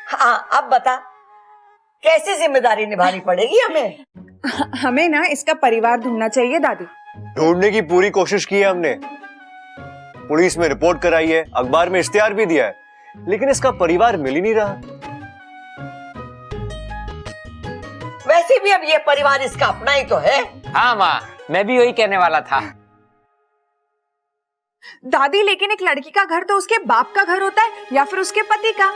हाँ, अब बता कैसी जिम्मेदारी निभानी पड़ेगी हमें? हमें ना इसका परिवार ढूंढना चाहिए दादी। ढूंढने की पूरी कोशिश की है हमने, पुलिस में रिपोर्ट कराई है, अखबार में इश्तिहार भी दिया है, लेकिन इसका परिवार मिल ही नहीं रहा। वैसे भी अब ये परिवार इसका अपना ही तो है। हाँ माँ, मैं भी वही कहने वाला था। दादी लेकिन एक लड़की का घर तो उसके बाप का घर होता है या फिर उसके पति का।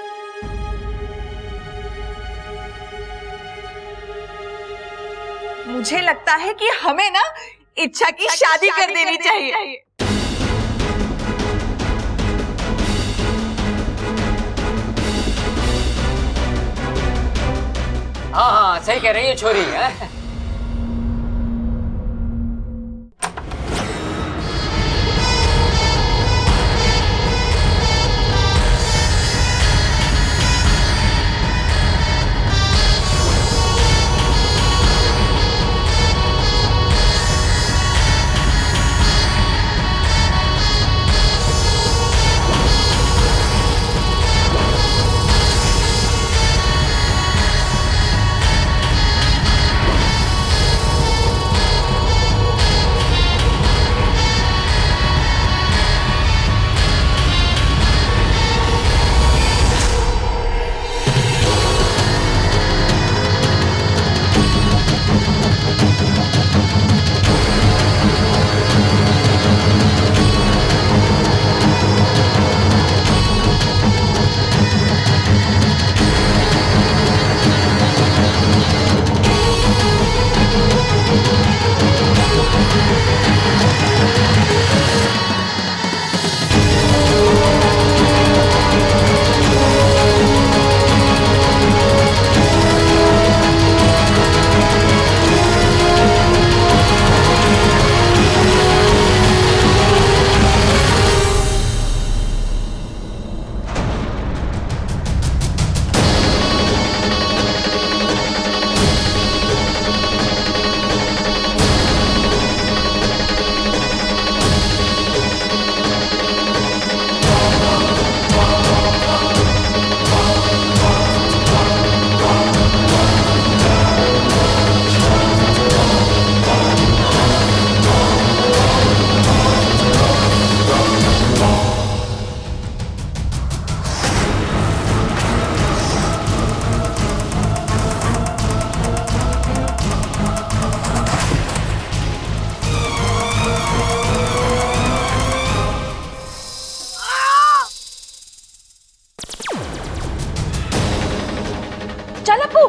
मुझे लगता है कि हमें ना इच्छा की शादी कर देनी चाहिए। हाँ हाँ, सही कह रही है छोरी है। चल अप्पू।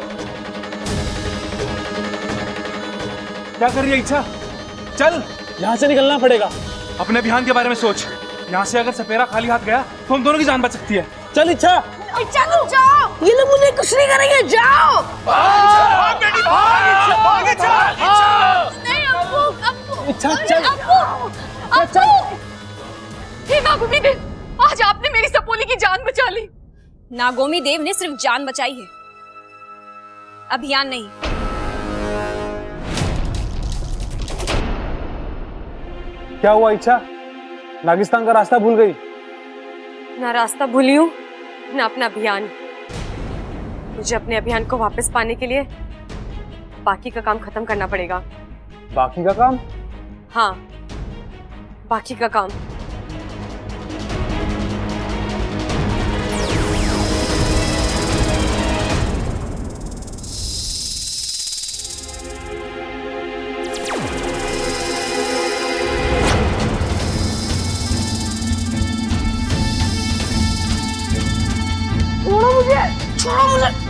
क्या कर रही है इच्छा? चल, यहाँ से निकलना पड़ेगा। अपने अभियान के बारे में सोच। यहाँ से अगर सपेरा खाली हाथ गया तो हम दोनों की जान बच सकती है। चल इच्छा। इच्छा तुम जाओ, ये लोग मुझे कुछ नहीं करेंगे, जाओ। नहीं अप्पू, अप्पू। इच्छा चल। अप्पू, अप्पू। हे नागोमी देव, आज आपने मेरी सपोली की जान बचा ली। नागोमी देव ने सिर्फ जान बचाई है, अभियान नहीं। क्या हुआ इच्छा? नागिस्तान का रास्ता भूल गई? ना रास्ता भूली हूँ, ना अपना अभियान। मुझे अपने अभियान को वापस पाने के लिए बाकी का काम खत्म करना पड़ेगा। बाकी का काम? हाँ, बाकी का काम। छोड़ो मुझे।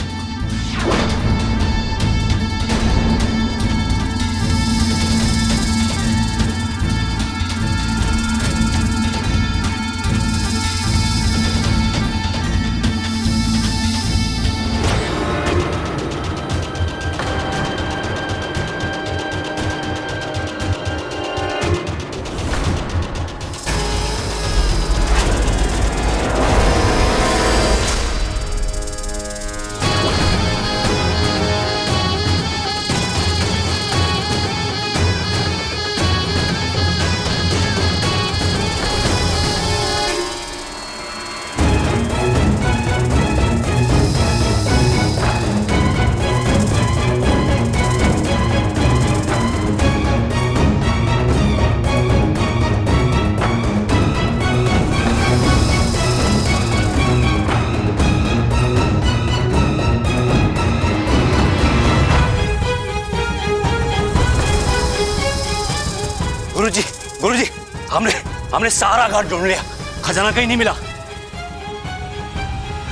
हमने सारा घर ढूंढ लिया, खजाना कहीं नहीं मिला।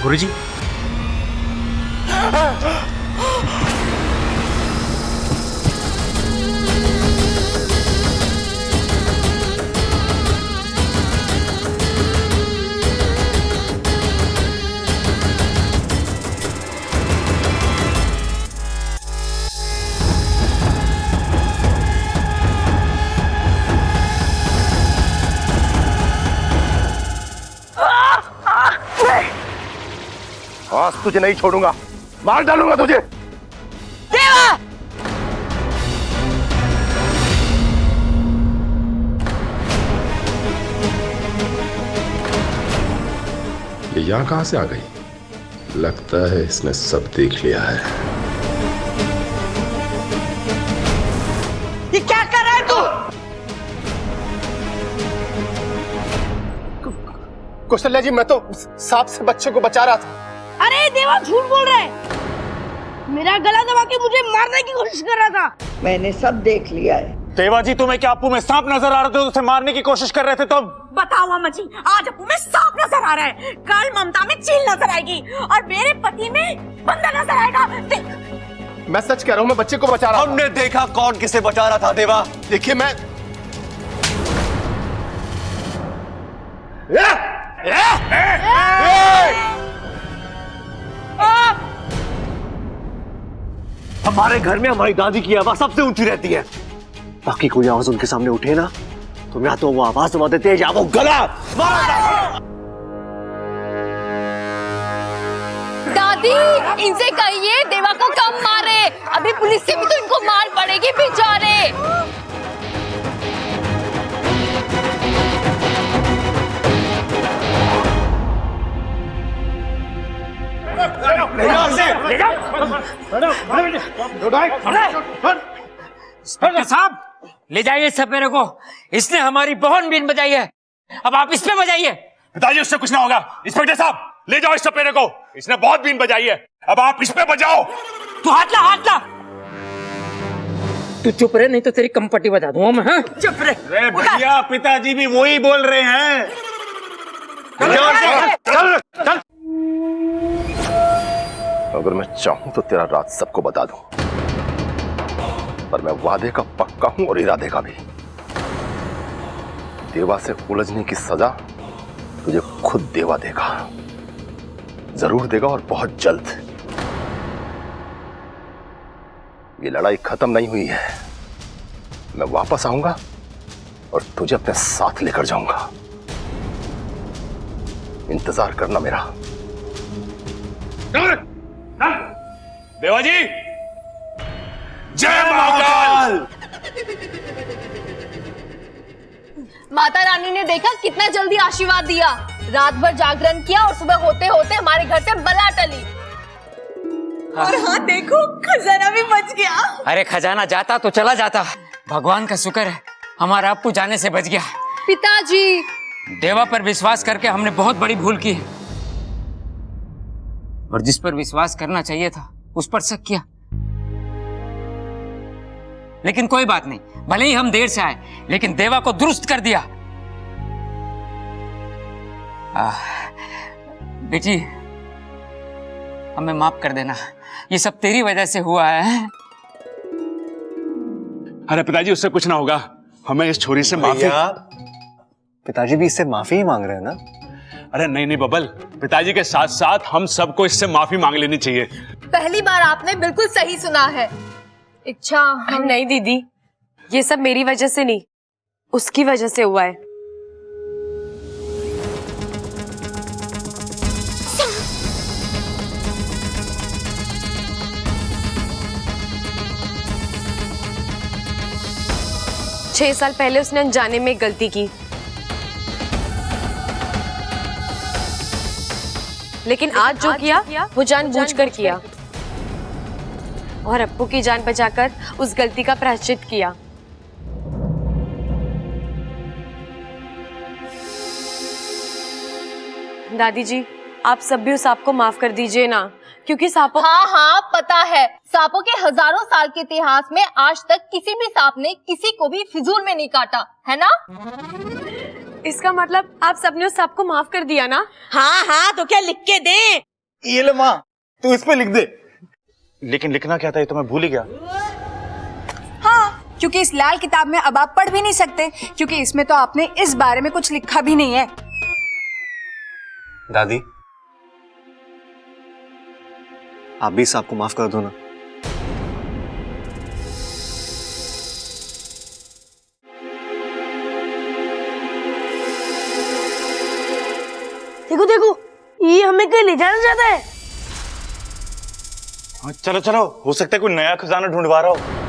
गुरुजी, आज तुझे नहीं छोड़ूंगा, मार डालूंगा तुझे। देवा! ये यहाँ कहां से आ गई? लगता है इसने सब देख लिया है। ये क्या कर रहा है तू? कौशल्या जी, मैं तो सांप से बच्चे को बचा रहा था। अरे देवा झूठ बोल रहा है। मेरा गला दबा के मुझे मारने की कोशिश कर रहा था। मैंने सब देख लिया है। देवा जी, तुम्हें क्या अप्पू में सांप नजर आ रहे थे, उसे मारने की कोशिश कर रहे थे तुम? बताओ अम्मा जी, आज अप्पू में सांप नजर आ रहा है, कल ममता में चील नजर आएगी और मेरे पति में बंदर नजर आएगा। देख, मैं सच कह रहा हूँ, मैं बच्चे को बचा रहा था। हमने देखा कौन किसे बचा रहा था देवा। देखिए मैं हमारे घर में हमारी दादी की आवाज सबसे ऊंची रहती है। बाकी कोई आवाज उनके सामने उठे ना, तो या तो वो आवाज दबा देते हैं या वो गला मार। दादी, इनसे कहिए देवा को कम मारे, अभी पुलिस से भी तो इनको मार पड़ेगी बेचारे। इंस्पेक्टर साहब, ले जाइए सपेरे को, इसने हमारी बहुत बीन बजाई है, अब आप इस पे बजाइए। पिताजी, उससे कुछ ना होगा। इंस्पेक्टर साहब, ले जाओ इस सपेरे को, इसने बहुत बीन बजाई है, अब आप इस पे बजाओ। तू हाथ ला, हाथ ला। तू चुप रहे, नहीं तो तेरी कंपट्टी बजा दूंगा मैं। हाँ? चुप रहे। अरे भैया, पिताजी भी वही बोल रहे हैं। चल। अगर मैं चाहूं तो तेरा राज सबको बता दूं, पर मैं वादे का पक्का हूं और इरादे का भी। देवा से उलझने की सजा तुझे खुद देवा देगा, जरूर देगा और बहुत जल्द। ये लड़ाई खत्म नहीं हुई है, मैं वापस आऊंगा और तुझे अपने साथ लेकर जाऊंगा। इंतजार करना मेरा। देवा जी, जय महाकाल। माता रानी ने देखा कितना जल्दी आशीर्वाद दिया, रात भर जागरण किया और सुबह होते होते हमारे घर से बला टली। और हाँ देखो, खजाना भी बच गया। अरे खजाना जाता तो चला जाता, भगवान का शुक्र है हमारा अप्पू जाने से बच गया। पिताजी, देवा पर विश्वास करके हमने बहुत बड़ी भूल की है, और जिस पर विश्वास करना चाहिए था उस पर शक किया। लेकिन कोई बात नहीं, भले ही हम देर से आए लेकिन देवा को दुरुस्त कर दिया। बेटी, हमें माफ कर देना, ये सब तेरी वजह से हुआ है। अरे पिताजी, उससे कुछ ना होगा, हमें इस छोरी से माफी। पिताजी भी इससे माफी ही मांग रहे हैं ना। अरे नहीं बबल, पिताजी के साथ साथ हम सबको इससे माफी मांग लेनी चाहिए। पहली बार आपने बिल्कुल सही सुना है। इच्छा हम नहीं दीदी, ये सब मेरी वजह से नहीं, उसकी वजह से हुआ है। छह साल पहले उसने अनजाने में एक गलती की, लेकिन आज जो किया वो जानबूझकर किया और अप्पू की जान बचाकर उस गलती का प्रायश्चित किया। दादी जी, आप सब भी उस सांप को माफ कर दीजिए ना, क्योंकि सांपों हाँ पता है, सांपों के हजारों साल के इतिहास में आज तक किसी भी सांप ने किसी को भी फिजूल में नहीं काटा है ना। इसका मतलब आप सबने उस सबको माफ कर दिया ना? हाँ हाँ, तो क्या लिख के दे? ये ले माँ, तू इस पे लिख दे। लेकिन लिखना क्या था ये तो मैं भूल ही गया। हाँ, क्योंकि इस लाल किताब में अब आप पढ़ भी नहीं सकते, क्योंकि इसमें तो आपने इस बारे में कुछ लिखा भी नहीं है। दादी, आप भी साहब को माफ कर दो ना। देखो देखो, ये हमें कहीं ले जाना चाहता है। चलो चलो, हो सकता है कोई नया खजाना ढूंढवा रहा हो।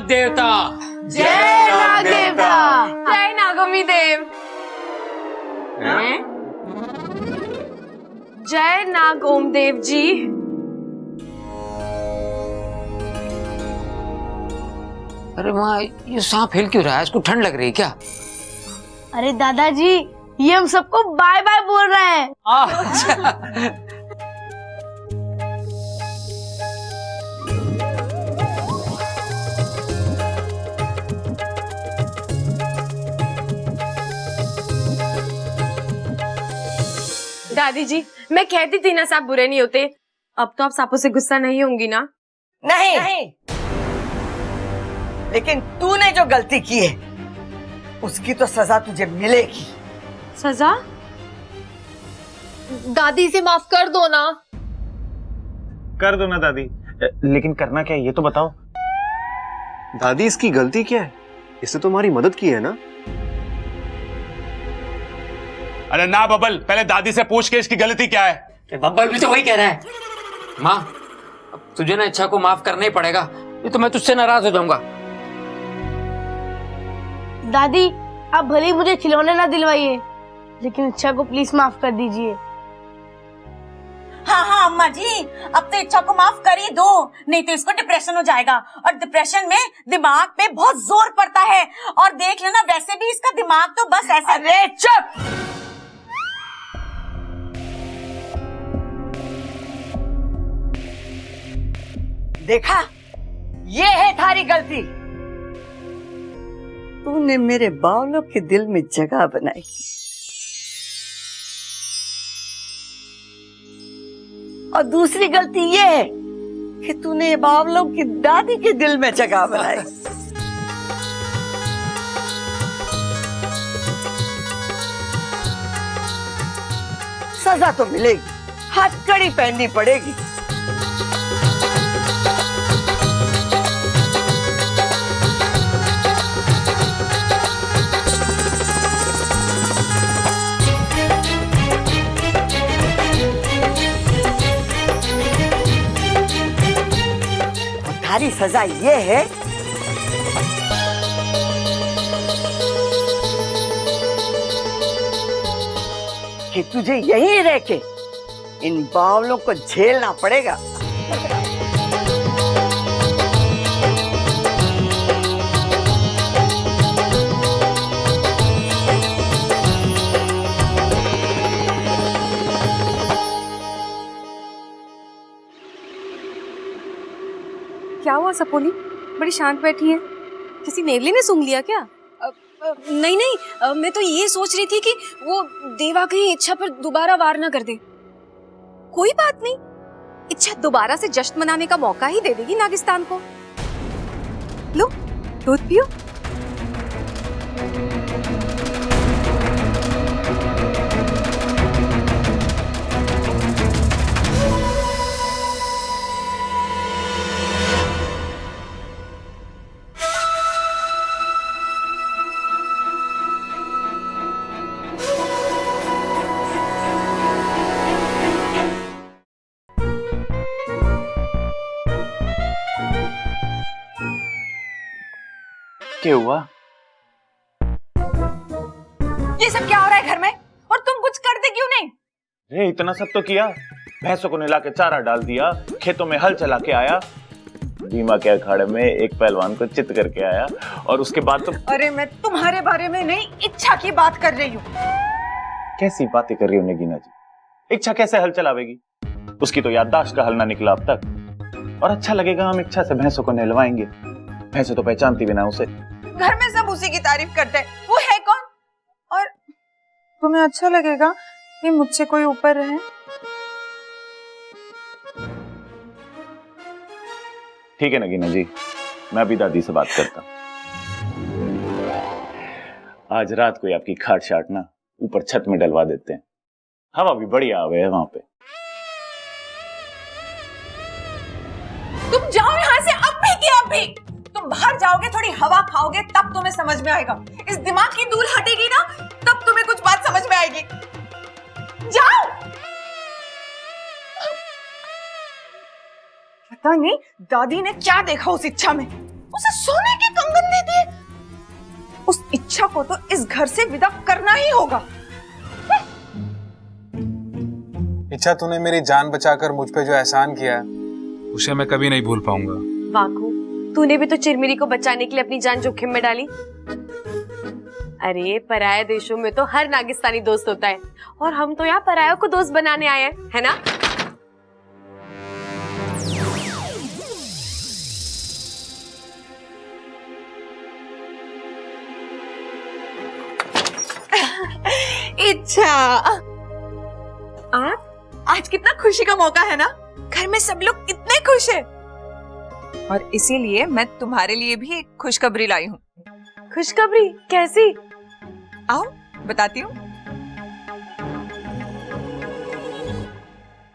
देवता, जय नाग देवता, जय नागोमी देव, जय नाग ओम देव जी। अरे माँ, ये सांप हिल क्यों रहा है? इसको ठंड लग रही है क्या? अरे दादाजी, ये हम सबको बाय बाय बोल रहा है। अच्छा। दादी जी, मैं कहती थी ना सांप बुरे नहीं होते। अब तो आप सांपों से गुस्सा नहीं होंगी ना? नहीं, लेकिन तूने जो गलती की है उसकी तो सजा तुझे मिलेगी। सजा? दादी से माफ कर दो ना। कर दो ना दादी, लेकिन करना क्या है ये तो बताओ। दादी, इसकी गलती क्या है? इसने तो हमारी मदद की है ना। अरे ना बबल, पहले दादी से पूछ के इसकी गलती क्या है। बब्बल भी तो वही कह रहा है। माँ, अब तुझे ना इच्छा को माफ करना ही पड़ेगा, ये तो मैं तुझसे नाराज हो जाऊंगा। दादी, आप भले ही मुझे खिलौने ना दिलवाइए, लेकिन इच्छा को प्लीज माफ कर दीजिए। हाँ हाँ अम्मा जी, अब तो इच्छा को माफ कर ही दो, नहीं तो इसको डिप्रेशन हो जाएगा, और डिप्रेशन में दिमाग पे बहुत जोर पड़ता है। और देख लेना, वैसे भी इसका दिमाग तो बस ऐसा। अरे चुप! देखा, ये है थारी गलती। तूने मेरे बावलों के दिल में जगह बनाई, और दूसरी गलती ये है कि तूने बावलों की दादी के दिल में जगह बनाई। सजा तो मिलेगी, हथकड़ी पहननी पड़ेगी। तुम्हारी सजा ये है कि तुझे यहीं रह के इन बावलों को झेलना पड़ेगा। हुआ सपोली? बड़ी शांत बैठी है। किसी नेवले ने सूंघ लिया क्या? नहीं नहीं, मैं तो ये सोच रही थी कि वो देवा कहीं इच्छा पर दोबारा वार ना कर दे। कोई बात नहीं, इच्छा दोबारा से जश्न मनाने का मौका ही दे देगी नागिस्तान को। लो दूध पियो। क्या हुआ? ये सब क्या हो रहा है घर में? और तुम कुछ करते क्यों नहीं? रे इतना सब तो किया, भैंसों को नहला के चारा डाल दिया, खेतों में हल चला के आया, भीमा के अखाड़े में एक पहलवान को चित करके आया, और उसके बाद तो अरे मैं तुम्हारे बारे में नहीं, इच्छा की बात कर रही हूँ। कैसी बातें कर रही हो नगीना जी? इच्छा कैसे हल चलावेगी? उसकी तो याददाश्त का हल ना निकला अब तक। और अच्छा लगेगा हम इच्छा से भैंसों को नहलवाएंगे? भैंसें तो पहचानती भी ना उसे। घर में सब उसी की तारीफ करते हैं, वो है कौन? और तुम्हें अच्छा लगेगा कि मुझसे कोई ऊपर रहे? ठीक है नगीना जी, मैं अभी दादी से बात करता हूँ। आज रात को आपकी खाट शाट ना ऊपर छत में डलवा देते हैं, हवा भी बढ़िया आवे है वहां पे। तुम जाओ यहाँ से अब भी कि अब भी। तुम बाहर जाओगे, थोड़ी हवा खाओगे, तब तुम्हें समझ में आएगा। इस दिमाग की धूल हटेगी ना, तब तुम्हें कुछ बात समझ में आएगी। जाओ। पता नहीं दादी ने क्या देखा उस इच्छा में, उसे सोने के कंगन दे दिए। उस इच्छा को तो इस घर से विदा करना ही होगा। इच्छा, तूने मेरी जान बचाकर मुझ पे जो एहसान किया है उसे मैं कभी नहीं भूल पाऊंगा। वाकू, तूने भी तो चिरमिरी को बचाने के लिए अपनी जान जोखिम में डाली। अरे पराये देशों में तो हर नागिस्तानी दोस्त होता है, और हम तो यहाँ परायों को दोस्त बनाने आए हैं, है ना? इच्छा, आज कितना खुशी का मौका है ना। घर में सब लोग कितने खुश हैं। और इसीलिए मैं तुम्हारे लिए भी एक खुशखबरी लाई हूँ। खुशखबरी? कैसी? आओ बताती हूँ।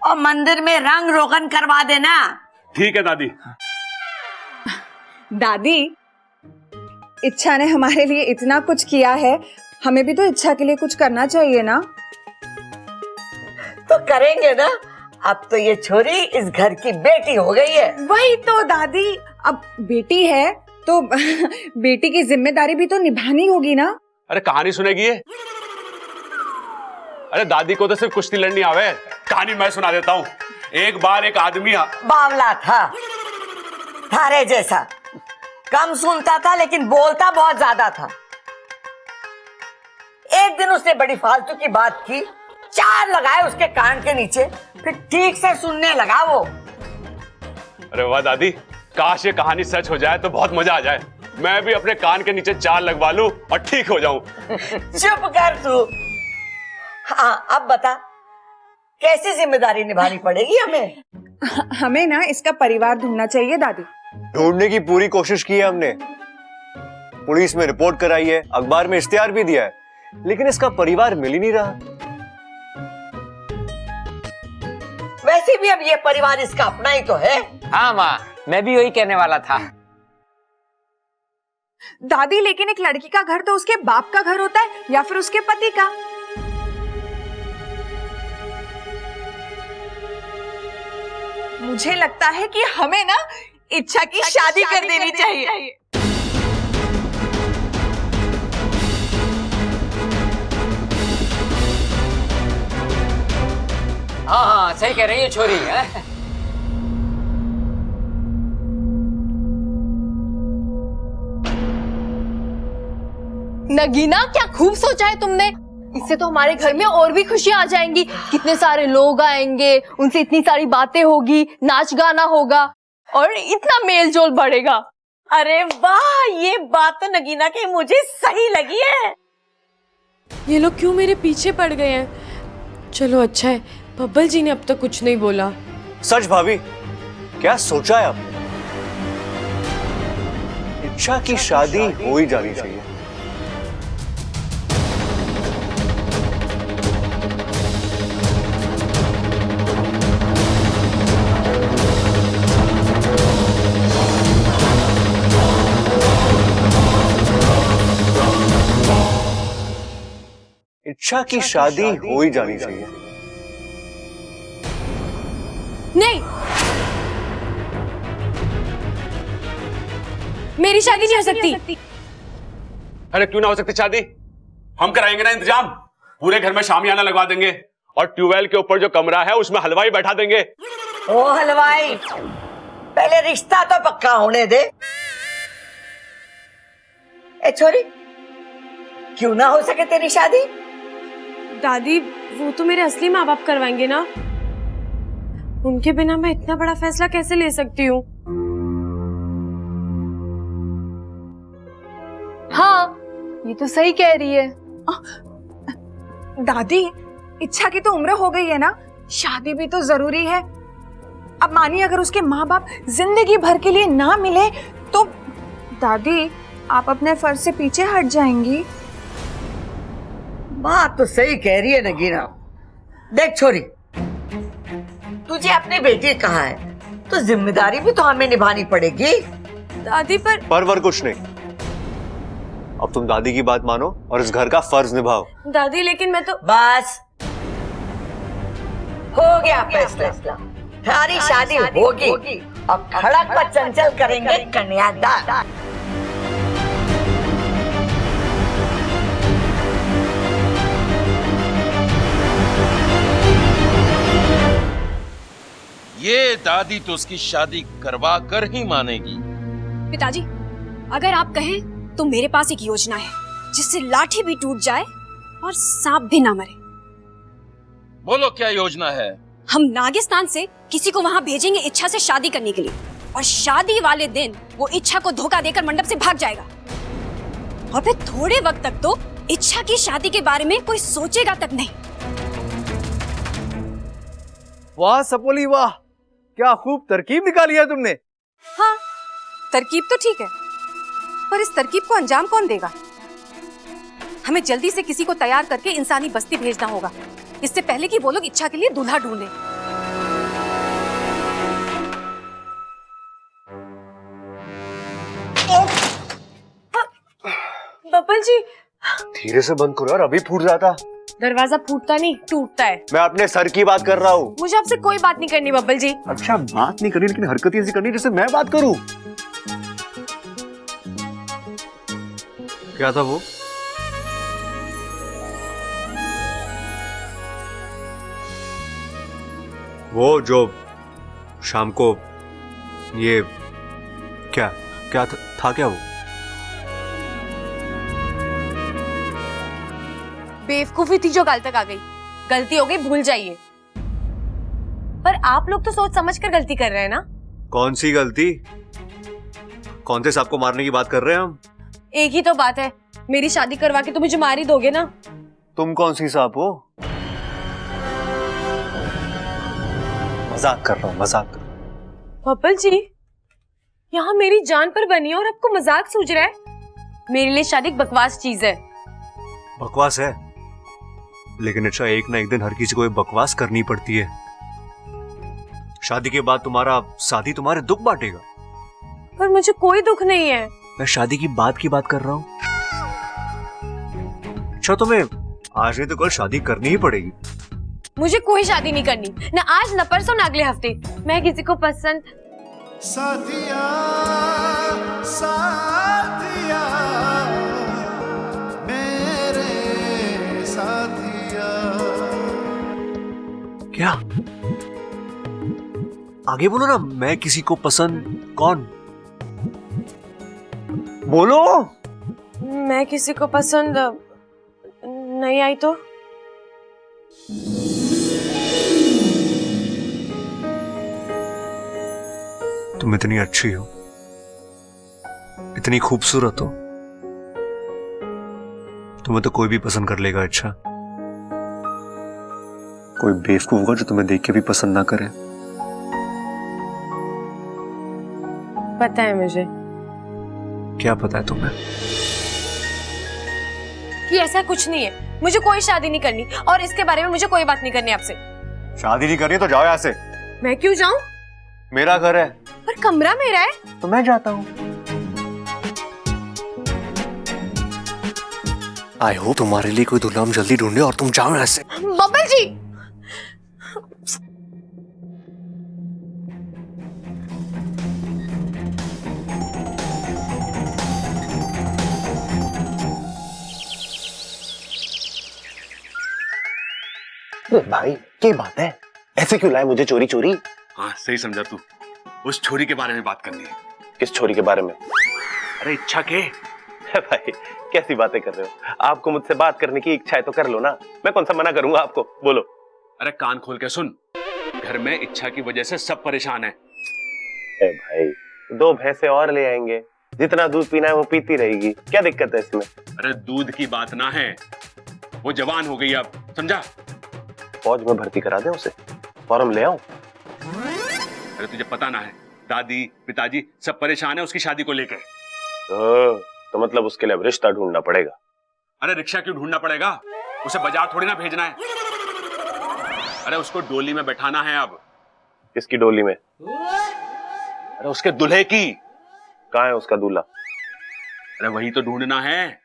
और मंदिर में रंग रोगन करवा देना। ठीक है दादी। दादी, इच्छा ने हमारे लिए इतना कुछ किया है, हमें भी तो इच्छा के लिए कुछ करना चाहिए ना। तो करेंगे ना, अब तो ये छोरी इस घर की बेटी हो गई है। वही तो दादी, अब बेटी है तो बेटी की जिम्मेदारी भी तो निभानी होगी ना। अरे कहानी सुनेगी ये? अरे दादी को तो सिर्फ कुश्ती लड़नी आवे, कहानी मैं सुना देता हूँ। एक बार एक आदमी बावला था, थारे जैसा, कम सुनता था लेकिन बोलता बहुत ज्यादा था। एक दिन उसने बड़ी फालतू की बात की, 4 लगाए उसके कान के नीचे, फिर ठीक से सुनने लगा वो। अरे वाह दादी, काश ये कहानी सच हो जाए तो बहुत मजा आ जाए। मैं भी अपने कान के नीचे 4 लगवा लूं और ठीक हो जाऊं। चुप कर तू। हाँ अब बता, कैसी जिम्मेदारी निभानी पड़ेगी हमें? हमें ना इसका परिवार ढूंढना चाहिए दादी। ढूंढने की पूरी कोशिश की है हमने, पुलिस में रिपोर्ट कराई है, अखबार में इश्तिहार भी दिया है, लेकिन इसका परिवार मिल ही नहीं रहा। वैसे भी अब ये परिवार इसका अपना ही तो है। हाँ माँ, मैं भी वही कहने वाला था। दादी, लेकिन एक लड़की का घर तो उसके बाप का घर होता है या फिर उसके पति का। मुझे लगता है कि हमें ना इच्छा की शादी कर देनी चाहिए। हाँ हाँ, सही कह रही है छोरी है। नगीना, क्या खूब सोचा है तुमने। इससे तो हमारे घर में और भी खुशियां आ जाएंगी। कितने सारे लोग आएंगे, उनसे इतनी सारी बातें होगी, नाच गाना होगा। और इतना मेल जोल बढ़ेगा। अरे वाह, ये बात तो नगीना की मुझे सही लगी है। ये लोग क्यों मेरे पीछे पड़ गए हैं? चलो अच्छा है, बब्बल जी ने अब तक कुछ नहीं बोला। सच भाभी, क्या सोचा है आपने? इच्छा की शादी हो ही जानी चाहिए। इच्छा की शादी हो ही जानी चाहिए। नहीं, मेरी शादी नहीं हो सकती। अरे क्यों ना हो सकती शादी? हम कराएंगे ना इंतजाम। पूरे घर में शामियाना लगवा देंगे और ट्यूबवेल के ऊपर जो कमरा है उसमें हलवाई बैठा देंगे। ओ हलवाई, पहले रिश्ता तो पक्का होने दे। ए छोरी, क्यों ना हो सके तेरी शादी? दादी, वो तो मेरे असली माँ बाप करवाएंगे ना। उनके बिना मैं इतना बड़ा फैसला कैसे ले सकती हूँ? हाँ, ये तो सही कह रही है। दादी, इच्छा की तो उम्र हो गई है ना, शादी भी तो जरूरी है। अब मानिए अगर उसके माँ बाप जिंदगी भर के लिए ना मिले तो दादी आप अपने फर्ज से पीछे हट जाएंगी। बात तो सही कह रही है नगीना। देख छोरी, तुझे अपनी बेटी कहा है तो जिम्मेदारी भी तो हमें निभानी पड़ेगी। दादी पर कुछ नहीं। अब तुम दादी की बात मानो और इस घर का फर्ज निभाओ। दादी लेकिन मैं तो बस हो गया फैसला। तुम्हारी शादी होगी और खड़क पर चंचल करेंगे कन्यादान। ये दादी तो उसकी शादी करवा कर ही मानेगी। पिताजी, अगर आप कहें तो मेरे पास एक योजना है जिससे लाठी भी टूट जाए और सांप भी ना मरे। बोलो क्या योजना है? हम नागिस्तान से किसी को वहाँ भेजेंगे इच्छा से शादी करने के लिए, और शादी वाले दिन वो इच्छा को धोखा देकर मंडप से भाग जाएगा, और फिर थोड़े वक्त तक तो इच्छा की शादी के बारे में कोई सोचेगा तक नहीं। वाह सपोली वाह, क्या खूब तरकीब निकाली है तुमने। हाँ, तरकीब तो ठीक है, पर इस तरकीब को अंजाम कौन देगा? हमें जल्दी से किसी को तैयार करके इंसानी बस्ती भेजना होगा, इससे पहले कि वो लोग इच्छा के लिए दूल्हा ढूंढें। बब्बल जी, धीरे से बंद करो यार, अभी फूट जाता। दरवाजा फूटता नहीं, टूटता है। मैं अपने सर की बात कर रहा हूँ। मुझे आपसे कोई बात नहीं करनी बब्बल जी। अच्छा, बात नहीं करनी, लेकिन हरकतें ऐसी करनी जैसे मैं बात करूँ। क्या था वो? वो जो शाम को ये क्या क्या था क्या वो? बेवकूफी थी जो कल तक आ गई। गलती हो गई, भूल जाइए। पर आप लोग तो सोच समझ कर गलती कर रहे हैं ना। कौन सी गलती? कौन से सांप को मारने की बात कर रहे हैं हम? एक ही तो बात है, मेरी शादी करवा के तो मुझे मार ही दोगे ना। तुम कौन सी सांप हो? मजाक कर रहा हूँ, मजाक कर रहा हूँ। बब्बल जी, यहाँ मेरी जान पर बनी है और आपको मजाक सूझ रहा है? मेरे लिए शादी एक बकवास चीज है। बकवास है, लेकिन अच्छा एक ना एक दिन हर किसी को ये बकवास करनी पड़ती है। शादी के बाद तुम्हारा साथी तुम्हारे दुख बांटेगा। पर मुझे कोई दुख नहीं है। मैं शादी की बात कर रहा हूँ। अच्छा, तुम्हें आज नहीं तो कल शादी करनी ही पड़ेगी। मुझे कोई शादी नहीं करनी, ना आज ना परसों ना अगले हफ्ते। मैं किसी को पसंद साथिया, साथिया, मेरे साथिया। क्या? आगे बोलो ना। मैं किसी को पसंद कौन? बोलो। मैं किसी को पसंद नहीं आई तो? तुम इतनी अच्छी हो, इतनी खूबसूरत हो, तुम्हें तो कोई भी पसंद कर लेगा। अच्छा, कोई बेवकूफ होगा जो तुम्हें देख के भी पसंद ना करे। पता है मुझे। क्या पता है तुम्हें? कि ऐसा कुछ नहीं है, मुझे कोई शादी नहीं करनी और इसके बारे में मुझे कोई बात नहीं करनी आपसे। शादी नहीं करनी तो जाओ यहाँ से। मैं क्यों जाऊं? मेरा घर है। पर कमरा मेरा है। तो मैं जाता हूँ। आई होप तुम्हारे लिए कोई दुल्हन जल्दी ढूंढे और तुम जाओ यहाँ से। बब्बल जी, भाई क्या बात है, ऐसे क्यों लाए मुझे चोरी चोरी? हाँ सही समझा तू, उस छोरी के बारे में बात करनी है। किस छोरी के बारे में? अरे इच्छा के। भाई कैसी बातें कर रहे हो? आपको मुझसे बात करने की इच्छा है तो कर लो ना, मैं कौन सा मना करूंगा आपको, बोलो। अरे कान खोल के सुन, घर में इच्छा की वजह से सब परेशान है। भाई 2 भैंसे और ले आएंगे, जितना दूध पीना है वो पीती रहेगी, क्या दिक्कत है इसमें? अरे दूध की बात ना है, वो जवान हो गई अब, समझा? फौज में भर्ती करा दें उसे, फॉर्म ले आओ। अरे तुझे पता ना है, दादी पिताजी सब परेशान है उसकी शादी को लेकर। तो मतलब उसके लिए अब रिश्ता ढूंढना पड़ेगा। अरे रिक्शा क्यों ढूंढना पड़ेगा, उसे बाजार थोड़ी ना भेजना है। अरे उसको डोली में बैठाना है अब। किसकी डोली में? अरे उसके दूल्हे की। कहाँ है उसका दूल्हा? अरे वही तो ढूंढना है।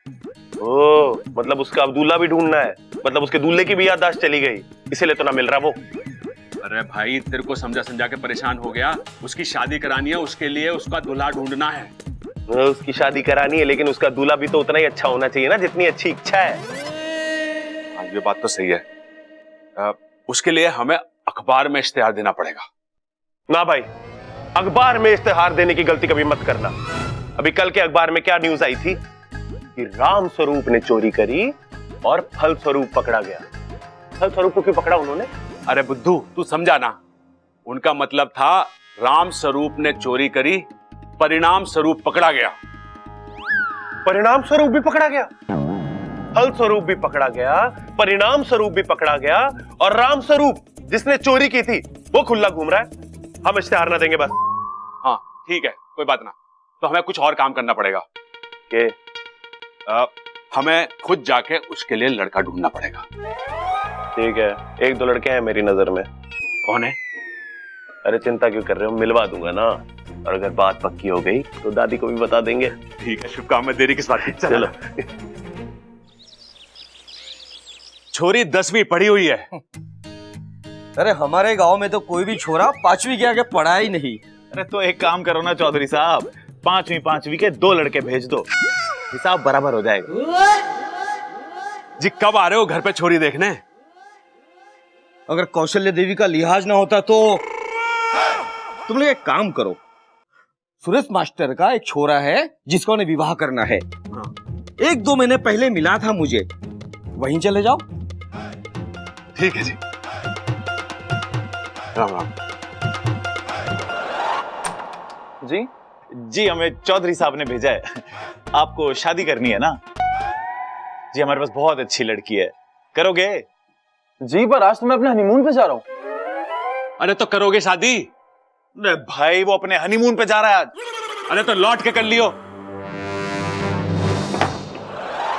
ओ, मतलब उसका अब दूल्हा भी ढूंढना है, मतलब उसके दूल्हे की भी याददाश्त चली गई, इसीलिए तो ना मिल रहा वो। अरे भाई तेरे को समझा समझा के परेशान हो गया, उसकी शादी करानी है, उसके लिए उसका दूल्हा ढूंढना है। उसकी शादी करानी है, लेकिन उसका दूल्हा भी तो उतना ही अच्छा होना चाहिए ना जितनी अच्छी इच्छा है। हाँ ये बात तो सही है। उसके लिए हमें अखबार में इश्तेहार देना पड़ेगा। ना भाई, अखबार में इश्तेहार देने की गलती कभी मत करना। अभी कल के अखबार में क्या न्यूज आई थी कि राम स्वरूप ने चोरी करी और फल स्वरूप पकड़ा गया। फल स्वरूप को क्यों पकड़ा उन्होंने? अरे बुद्धू तू समझा ना, उनका मतलब था राम स्वरूप ने चोरी करी, परिणाम स्वरूप पकड़ा गया। परिणाम स्वरूप भी पकड़ा गया, फल स्वरूप भी पकड़ा गया, परिणाम स्वरूप भी पकड़ा गया, और राम स्वरूप जिसने चोरी की थी वो खुला घूम रहा है। हम इश्तेहार ना देंगे बस। हाँ ठीक है, कोई बात ना, तो हमें कुछ और काम करना पड़ेगा। के हमें खुद जाके उसके लिए लड़का ढूंढना पड़ेगा। ठीक है, 1-2 लड़के हैं मेरी नजर में। कौन है? अरे चिंता क्यों कर रहे हो, मिलवा दूंगा ना, और अगर बात पक्की हो गई तो दादी को भी बता देंगे। ठीक है, शुभ काम में देरी किस बात की। चलो। छोरी 10वीं पढ़ी हुई है। अरे हमारे गांव में तो कोई भी छोरा 5वीं के आगे पढ़ा ही नहीं। अरे तो एक काम करो ना चौधरी साहब, 5वीं के 2 लड़के भेज दो, हिसाब बराबर हो जाएगा। जी कब आ रहे हो घर पे छोरी देखने? अगर कौशल्य देवी का लिहाज ना होता तो तुम लोग एक काम करो, सुरेश मास्टर का एक छोरा है जिसका उन्हें विवाह करना है, 1-2 महीने पहले मिला था मुझे, वहीं चले जाओ। ठीक है जी, राम राम। जी हमें चौधरी साहब ने भेजा है, आपको शादी करनी है ना? जी हमारे पास बहुत अच्छी लड़की है, करोगे? जी पर आज तो मैं अपने हनीमून पे जा रहा हूँ। अरे तो करोगे शादी? अरे भाई वो अपने हनीमून पे जा रहा है आज। अरे तो लौट के कर लियो।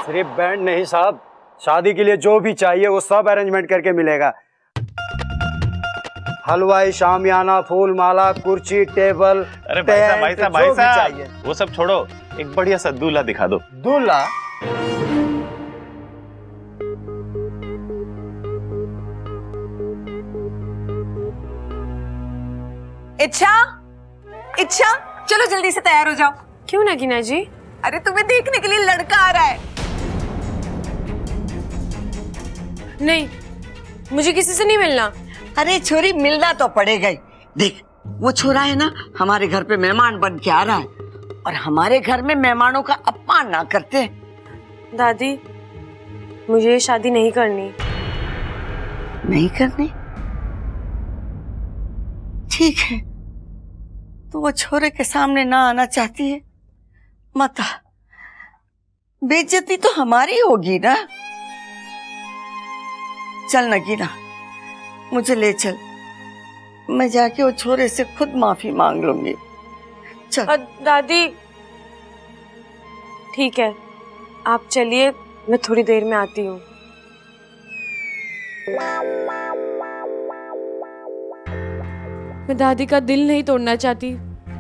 सिर्फ बैंड नहीं साहब, शादी के लिए जो भी चाहिए वो सब अरेंजमेंट करके मिलेगा। हलवाई, शामियाना, फूल माला, कुर्सी, टेबल। अरे भाई साहब वो सब छोड़ो, एक बढ़िया सा दूल्हा दिखा दो। दूल्हा? इच्छा चलो जल्दी से तैयार हो जाओ। क्यों नगीना जी? अरे तुम्हें देखने के लिए लड़का आ रहा है। नहीं, मुझे किसी से नहीं मिलना। अरे छोरी मिलना तो पड़ेगा ही। देख वो छोरा है ना, हमारे घर पे मेहमान बन के आ रहा है, और हमारे घर में मेहमानों का अपमान ना करते। दादी मुझे ये शादी नहीं करनी। नहीं करनी? ठीक है, तो वो छोरे के सामने ना आना चाहती है। मत आ, बेइज्जती तो हमारी होगी ना। चल नगीना, मुझे ले चल, मैं जाके वो छोरे से खुद माफी मांग लूंगी। चल। दादी ठीक है, आप चलिए, मैं थोड़ी देर में आती हूँ। मैं दादी का दिल नहीं तोड़ना चाहती,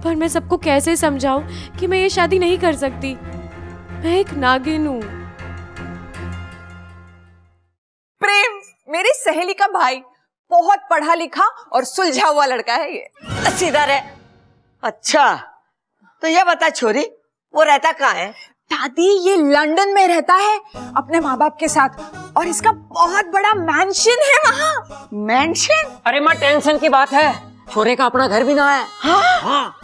पर मैं सबको कैसे समझाऊं कि मैं ये शादी नहीं कर सकती। मैं एक नागिन हूँ। प्रेम मेरी सहेली का भाई, बहुत पढ़ा लिखा और सुलझा हुआ लड़का है ये। सीधा रहे। अच्छा, तो ये बता छोरी, वो रहता कहाँ है? दादी ये लंदन में रहता है अपने माँ बाप के साथ, और इसका बहुत बड़ा मैंशन है वहाँ। मैंशन? अरे माँ, टेंशन की बात है, छोरे का अपना घर भी ना है। हाँ?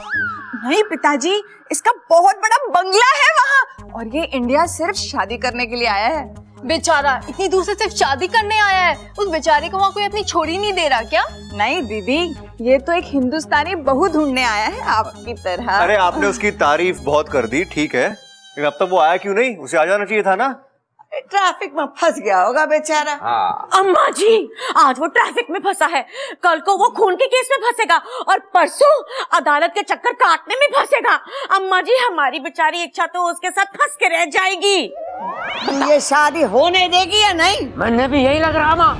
नहीं पिताजी, इसका बहुत बड़ा बंगला है वहाँ, और ये इंडिया सिर्फ शादी करने के लिए आया है। बेचारा इतनी दूर से सिर्फ शादी करने आया है, उस बेचारे को वहाँ कोई अपनी छोरी नहीं दे रहा क्या? नहीं दीदी, ये तो एक हिंदुस्तानी बहू ढूंढने आया है आपकी तरह। अरे आपने उसकी तारीफ बहुत कर दी, ठीक है, लेकिन अब तक वो आया क्यों नहीं? उसे आ जाना चाहिए था ना। ट्रैफिक में फंस गया होगा बेचारा। अम्मा जी, आज वो ट्रैफिक में फंसा है, कल को वो खून के केस में फंसेगा, और परसों अदालत के चक्कर काटने में फंसेगा। अम्मा जी, हमारी बेचारी इच्छा तो उसके साथ फंस के रह जाएगी। ये शादी होने देगी या नहीं? मैंने भी यही लग रहा माँ।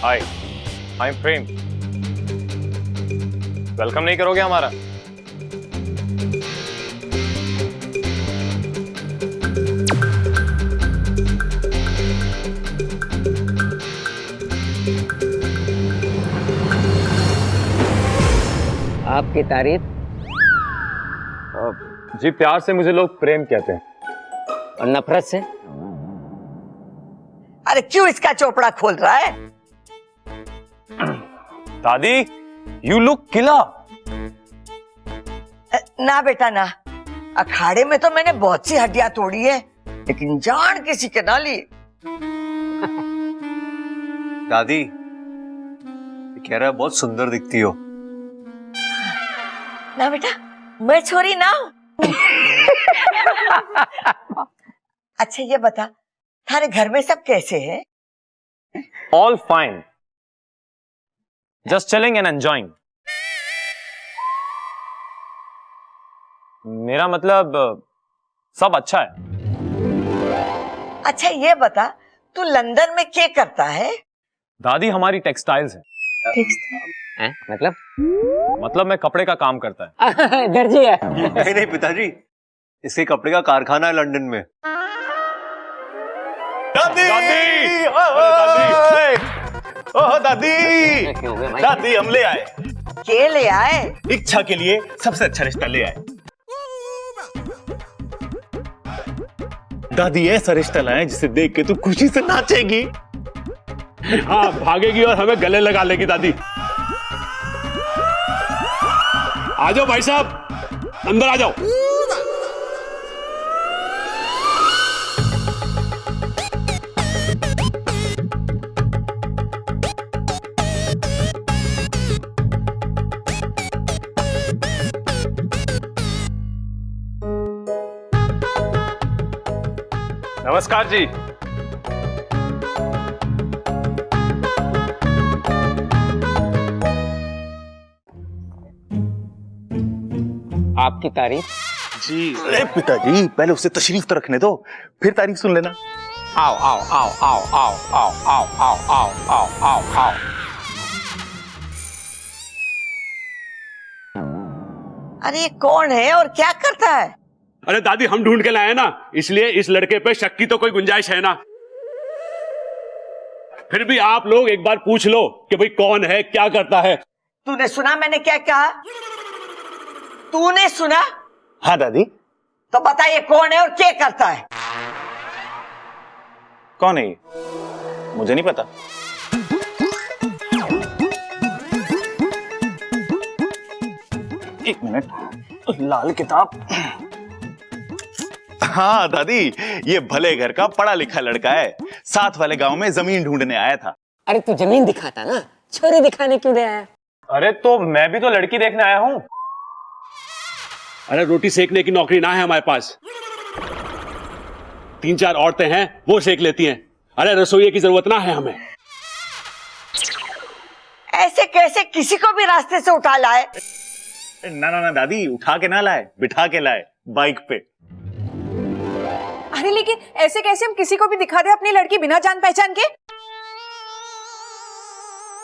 हाय, आई एम प्रेम। वेलकम नहीं करोगे हमारा? आपकी तारीफ? जी, प्यार से मुझे लोग प्रेम कहते हैं। और नफरत से? अरे क्यों इसका चोपड़ा खोल रहा है? दादी, यू लुक किला। ना बेटा ना, अखाड़े में तो मैंने बहुत सी हड्डियां तोड़ी है, लेकिन जान किसी के ना ली। दादी, ये कह रहा है बहुत सुंदर दिखती हो। ना बेटा, मैं छोरी ना हूं। अच्छा ये बता, थारे घर में सब कैसे हैं? All fine, just chilling and enjoying. मेरा मतलब सब अच्छा है। अच्छा ये बता, तू लंदन में क्या करता है? दादी, हमारी टेक्सटाइल्स है। मतलब मैं कपड़े का काम करता है। दर्जी है। नहीं नहीं पिताजी, इसके कपड़े का कारखाना है लंदन में। दादी! दादी! ओह दादी! दादी, हम ले आए। के ले आए? इच्छा के लिए सबसे अच्छा रिश्ता ले आए। दादी, ऐसा रिश्ता लाए जिसे देख के तू खुशी से नाचेगी। हाँ, भागेगी और हमें गले लगा लेगी। दादी, आ जाओ भाई साहब, अंदर आ जाओ। नमस्कार जी। आपकी तारीफ? जी, अरे पिताजी, पहले उसे तशरीफ तो रखने दो, फिर तारीफ सुन लेना। आओ आओ आओ आओ आओ आओ आओ आओ आओ आओ आओ आओ। अरे ये कौन है और क्या करता है? अरे दादी, हम ढूंढ के लाए ना, इसलिए इस लड़के पे शक की तो कोई गुंजाइश है ना। फिर भी आप लोग एक बार पूछ लो कि भाई कौन है, क्या करता है। तूने सुना मैंने क्या कहा? तूने सुना? हाँ दादी। तो बताइए कौन है और क्या करता है? कौन है ये? मुझे नहीं पता। एक मिनट, लाल किताब। हाँ दादी, ये भले घर का पढ़ा लिखा लड़का है, साथ वाले गांव में जमीन ढूंढने आया था। अरे तू जमीन दिखाता ना, छोरी दिखाने क्यों ले आया? अरे तो मैं भी तो लड़की देखने आया हूँ। अरे रोटी सेकने की नौकरी ना है हमारे पास, 3-4 औरतें हैं वो सेक लेती हैं। अरे रसोई की जरूरत ना है हमें। ऐसे कैसे किसी को भी रास्ते से उठा लाए? ना ना ना दादी, उठा के ना लाए, बिठा के लाए बाइक पे। अरे लेकिन ऐसे कैसे हम किसी को भी दिखा दे अपनी लड़की बिना जान पहचान के?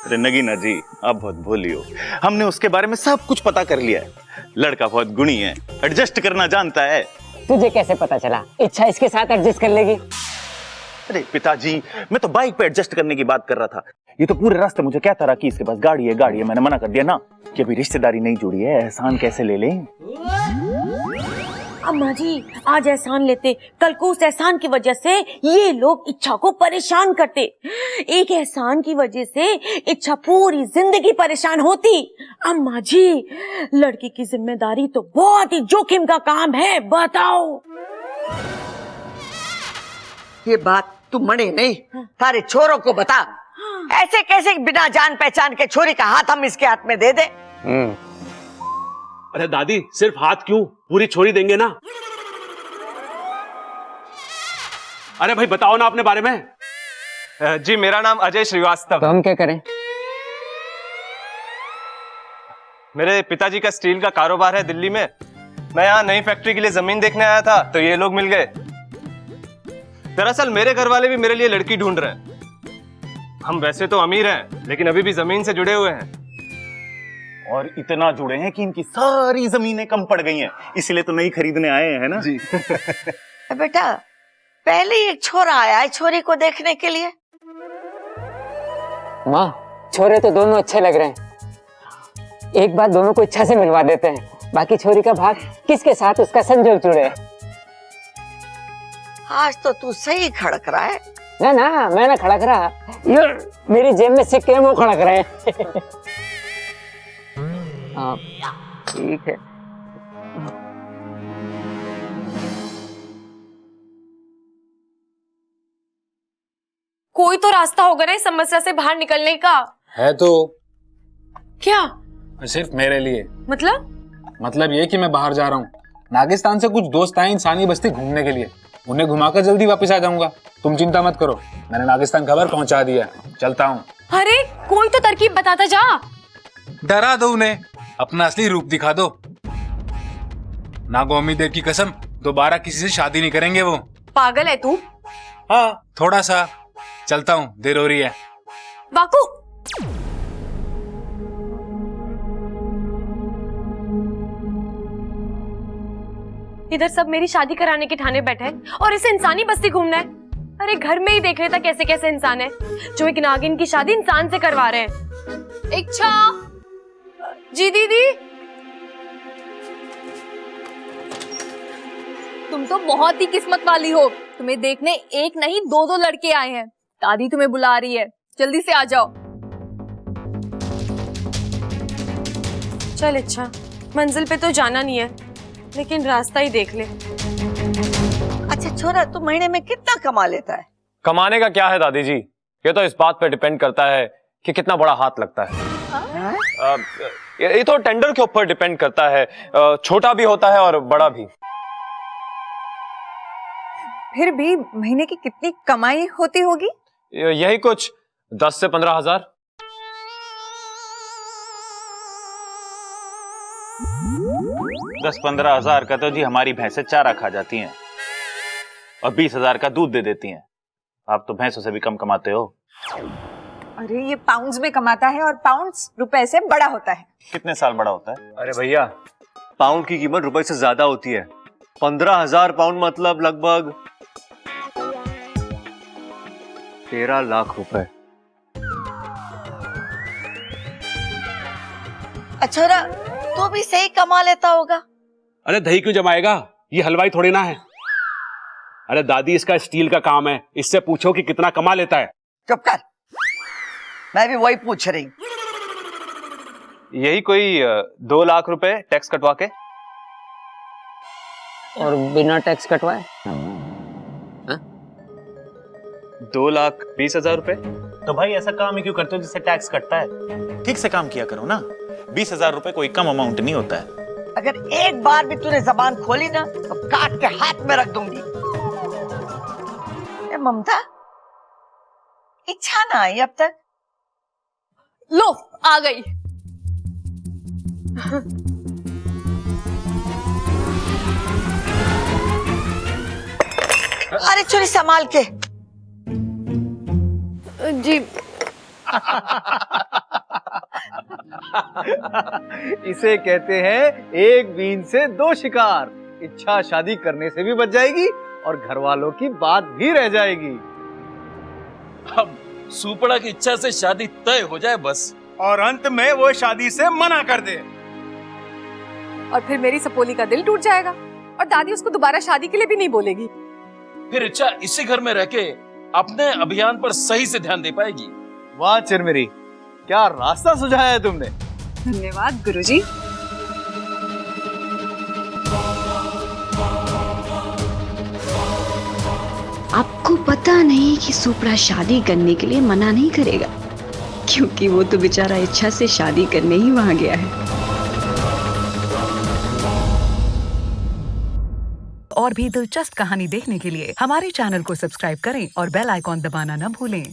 अरे नगीना जी, आप बहुत भोली हो। हमने उसके बारे में सब कुछ पता कर लिया है। लड़का बहुत गुणी है, एडजस्ट करना जानता है। तुझे कैसे पता चला इच्छा इसके साथ एडजस्ट कर लेगी? अरे पिताजी, मैं तो बाइक पे एडजस्ट करने की बात कर रहा था। ये तो पूरे रास्ते मुझे कहता रहा कि इसके पास गाड़ी है, गाड़ी है। मैंने मना कर दिया ना कि अभी रिश्तेदारी नहीं जुड़ी है, एहसान कैसे ले लें। अम्मा जी, आज एहसान लेते, कल को उस एहसान की वजह से ये लोग इच्छा को परेशान करते। एक एहसान की वजह से इच्छा पूरी जिंदगी परेशान होती। अम्मा जी, लड़की की जिम्मेदारी तो बहुत ही जोखिम का काम है, बताओ। ये बात तू मने नहीं, तारे छोरों को बता। ऐसे कैसे बिना जान पहचान के छोरी का हाथ हम इसके हाथ में दे दे? अरे दादी, सिर्फ हाथ क्यों, पूरी छोरी देंगे ना। अरे भाई बताओ ना अपने बारे में। जी मेरा नाम अजय श्रीवास्तव। तो हम क्या करें? मेरे पिताजी का स्टील का कारोबार है दिल्ली में। मैं यहाँ नई फैक्ट्री के लिए जमीन देखने आया था तो ये लोग मिल गए। दरअसल मेरे घर वाले भी मेरे लिए लड़की ढूंढ रहे हैं। हम वैसे तो अमीर हैं लेकिन अभी भी जमीन से जुड़े हुए हैं। और इतना जुड़े हैं कि इनकी सारी जमीनें कम पड़ गई हैं, इसलिए तो नई खरीदने आए हैं ना जी। बेटा, पहले एक छोरा आया है छोरी को देखने के लिए। माँ, छोरे तो दोनों अच्छे लग रहे हैं, एक बार दोनों को इच्छा से मिलवा देते हैं, बाकी छोरी का भाग किसके साथ उसका संजोग जुड़े। आज तो तू सही खड़क रहा है। ना ना, मैं ना खड़क रहा, ये मेरी जेब में सिक्के हैं वो खड़क रहे हैं। ठीक है। कोई तो रास्ता होगा ना इस समस्या से बाहर निकलने का। है तो। क्या? सिर्फ मेरे लिए। मतलब ये कि मैं बाहर जा रहा हूँ। नागिस्तान से कुछ दोस्त आए इंसानी बस्ती घूमने के लिए, उन्हें घुमाकर जल्दी वापस आ जाऊंगा। तुम चिंता मत करो, मैंने नागिस्तान खबर पहुंचा दिया, चलता हूँ। अरे कोई तो तरकीब बताता जा। डरा दो उन्हें, अपना असली रूप दिखा दो। नागोमी देव की कसम, दोबारा किसी से शादी नहीं करेंगे वो। पागल है तू? हाँ थोड़ा सा। चलता हूँ, देर हो रही है। बाकू, इधर सब मेरी शादी कराने के ठाने बैठे हैं और इसे इंसानी बस्ती घूमना है। अरे घर में ही देख लेता कैसे कैसे इंसान है जो एक नागिन की शादी इंसान से करवा रहे हैं। इच्छा जी दीदी, तुम तो बहुत ही किस्मत वाली हो, तुम्हें देखने एक नहीं 2-2 लड़के आए हैं। दादी तुम्हें बुला रही है, जल्दी से आ जाओ। चल इच्छा, मंजिल पे तो जाना नहीं है लेकिन रास्ता ही देख ले। अच्छा छोरा, तू महीने में कितना कमा लेता है? कमाने का क्या है दादी जी, ये तो इस बात पे डिपेंड करता है कि कितना बड़ा हाथ लगता है। ये तो टेंडर के ऊपर डिपेंड करता है, छोटा भी होता है और बड़ा भी। फिर भी महीने की कितनी कमाई होती होगी? यही कुछ 10 से 15 हजार। 10-15 हजार का तो जी हमारी भैंसें चारा खा जाती हैं और 20 हजार का दूध दे देती हैं। आप तो भैंसों से भी कम कमाते हो। अरे ये पाउंड्स में कमाता है और पाउंड्स रुपए से बड़ा होता है। कितने साल बड़ा होता है? अरे भैया, पाउंड की कीमत रुपए से ज्यादा होती है। 15,000 पाउंड मतलब लगभग 13 लाख रुपए। छोरा, तू भी सही कमा लेता होगा। अरे दही क्यों जमाएगा, ये हलवाई थोड़ी ना है। अरे दादी, इसका स्टील का काम है, इससे पूछो कि कितना कमा लेता है। चुप कर। मैं भी वही पूछ रही। यही कोई 2 लाख रुपए टैक्स कटवा के। और बिना टैक्स कटवाए 2,20,000 रुपए। तो भाई ऐसा काम ही क्यों करते हो जिससे टैक्स कटता है? ठीक से काम किया करो ना। 20,000 रुपए कोई कम अमाउंट नहीं होता है। अगर एक बार भी तूने जबान खोली ना तो काट के हाथ में रख दूंगी। ए ममता, इच्छा ना आई अब तक? लो आ गई। अरे चोरी संभाल के। जी। इसे कहते हैं एक बीन से 2 शिकार। इच्छा शादी करने से भी बच जाएगी और घर वालों की बात भी रह जाएगी। अब सुपड़ा की इच्छा से शादी तय हो जाए बस, और अंत में वो शादी से मना कर दे। और फिर मेरी सपोली का दिल टूट जाएगा और दादी उसको दोबारा शादी के लिए भी नहीं बोलेगी। फिर इच्छा इसी घर में रह के अपने अभियान पर सही से ध्यान दे पाएगी। वाह चिरमिरी, क्या रास्ता सुझाया है तुमने। धन्यवाद गुरुजी। आपको पता नहीं कि सुपड़ा शादी करने के लिए मना नहीं करेगा, क्योंकि वो तो बेचारा इच्छा से शादी करने ही वहां गया है। और भी दिलचस्प कहानी देखने के लिए हमारे चैनल को सब्सक्राइब करें और बेल आइकॉन दबाना न भूलें।